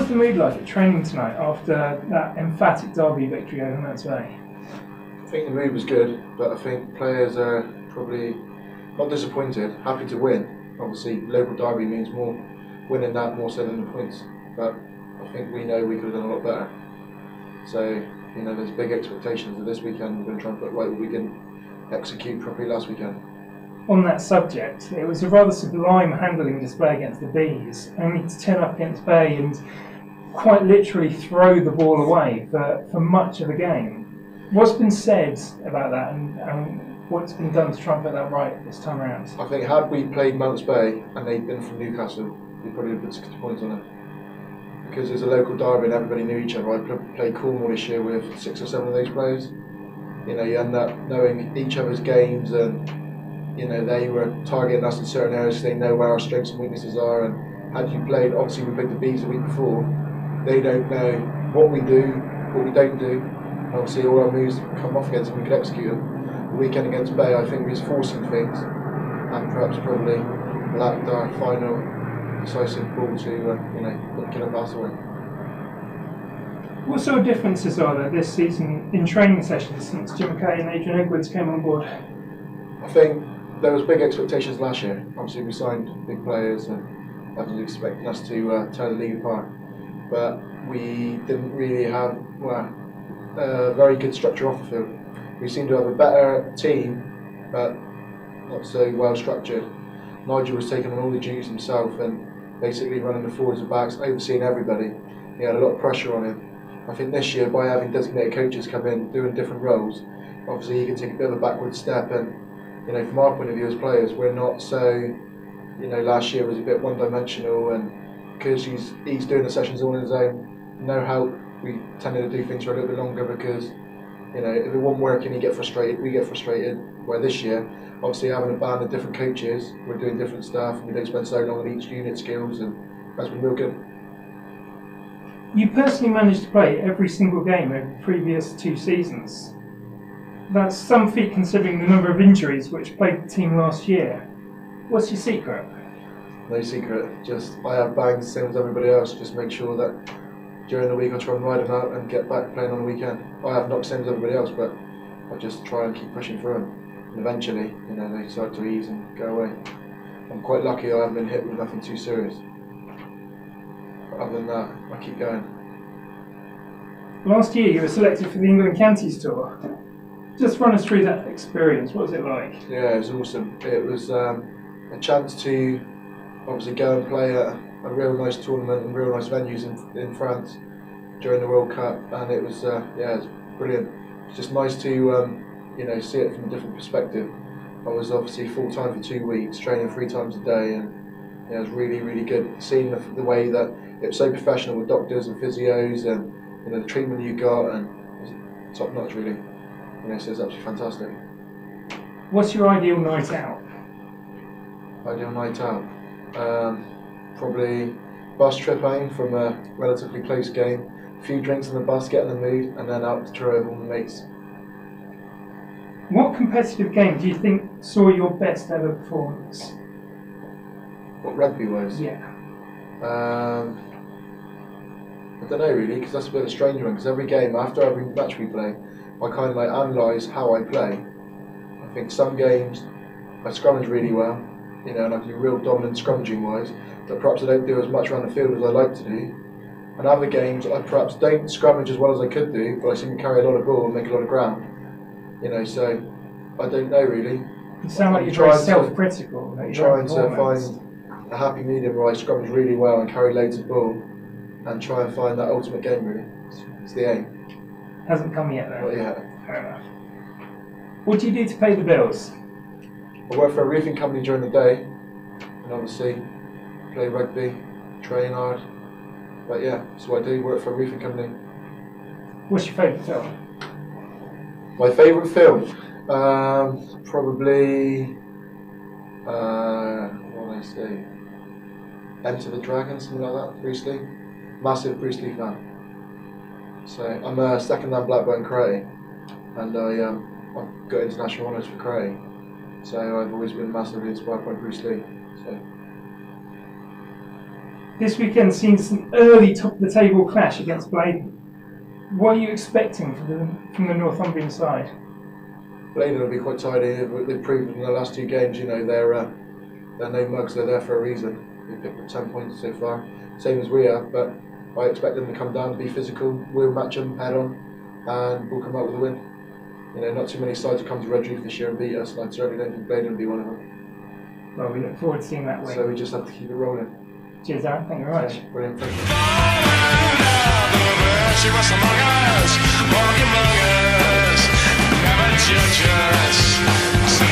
was the mood like at training tonight after that emphatic derby victory over Mounts Bay? I think the mood was good, but I think players are probably not disappointed, happy to win. Obviously, local derby means more winning that more so than the points, but I think we know we could have done a lot better. So, there's big expectations for this weekend. We're going to try and put right what we didn't execute properly last weekend. On that subject, it was a rather sublime handling display against the Bees, only to turn up against Bay and quite literally throw the ball away for much of the game. What's been said about that and what's been done to try and put that right this time around? I think had we played Mounts Bay and they'd been from Newcastle, we probably would have put 60 points on them. Because it's a local derby and everybody knew each other. I played Cornwall this year with 6 or 7 of those players. You end up knowing each other's games, and they were targeting us in certain areas. They know where our strengths and weaknesses are. And had you played, obviously we played the Bees the week before. They don't know what we do, what we don't do. Obviously all our moves come off against them, we could execute them. The weekend against Bay, I think we was forcing things, and perhaps probably lacked our final decisive ball to kill a pass away. What sort of differences are there this season in training sessions since Jim McKay and Adrian Edwards came on board? I think there was big expectations last year. Obviously we signed big players and everyone's expecting us to tear the league apart. But we didn't really have a very good structure off the field. We seemed to have a better team, but not so well structured. Nigel was taking on all the duties himself and basically running the forwards and backs, overseeing everybody. He had a lot of pressure on him. I think this year, by having designated coaches come in doing different roles, obviously he can take a bit of a backward step. And from our point of view as players, we're not so. Last year was a bit one-dimensional, and because he's doing the sessions all on his own, no help. We tended to do things for a little bit longer because if it wasn't working, he get frustrated. We get frustrated. Where this year, obviously having a band of different coaches, we're doing different stuff, and we don't spend so long on each unit skills, and that's been real good. You personally managed to play every single game over the previous 2 seasons. That's some feat considering the number of injuries which plagued the team last year. What's your secret? No secret, just I have bangs the same as everybody else, just make sure that during the week I try and ride them out and get back playing on the weekend. I have knocks the same as everybody else, but I just try and keep pushing through them. And eventually, they start to ease and go away. I'm quite lucky I haven't been hit with nothing too serious. But other than that, I keep going. Last year you were selected for the England Counties Tour. Just run us through that experience. What was it like? Yeah, it was awesome. It was a chance to obviously go and play at a real nice tournament and real nice venues in France during the World Cup, and it was it was brilliant. It's just nice to see it from a different perspective. I was obviously full time for 2 weeks, training 3 times a day, and it was really, really good. Seeing the way that it was so professional with doctors and physios, and the treatment you got, and it was top notch really. So it's absolutely fantastic. What's your ideal night out? Ideal night out? Probably bus trip home from a relatively close game, a few drinks in the bus, get in the mood, and then out to Truro with all the mates. What competitive game do you think saw your best ever performance? What, rugby-wise? Yeah. I don't know really, because that's a bit of a strange one, because every game, after every match we play, I kind of analyse how I play. I think some games I scrummage really well, and I can be real dominant scrummaging wise, but perhaps I don't do as much around the field as I like to do. And other games I perhaps don't scrummage as well as I could do, but I seem to carry a lot of ball and make a lot of ground. So I don't know really. You sound like you're very self-critical. I'm trying to find a happy medium where I scrummage really well and carry loads of ball, and try and find that ultimate game really. It's the aim. Hasn't come yet though. Not yet. Fair enough. What do you do to pay the bills? I work for a roofing company during the day, and obviously play rugby, train hard. But yeah, that's what I do, work for a roofing company. What's your favourite film? My favourite film? Probably, what would I say? Enter the Dragon, something like that, Bruce Lee. Massive Bruce Lee fan. So I'm a second dan black belt in karate, and I've got international honours for karate. So I've always been massively inspired by Bruce Lee. So This weekend seems an early top of the table clash against Blaydon. What are you expecting from the Northumbrian side? Blaydon will be quite tidy. They've proven in the last 2 games, you know, they're no mugs. They're there for a reason. They've picked up 10 points so far, same as we have. But I expect them to come down, to be physical. We'll match them head on, and we'll come out with a win. You know, not too many sides have come to Redruth this year and beat us, and I certainly don't think Blaydon will be one of them. Well, we look forward to seeing that win. So we just have to keep it rolling. Cheers, Darren. Thank you very much. Brilliant. Thank you.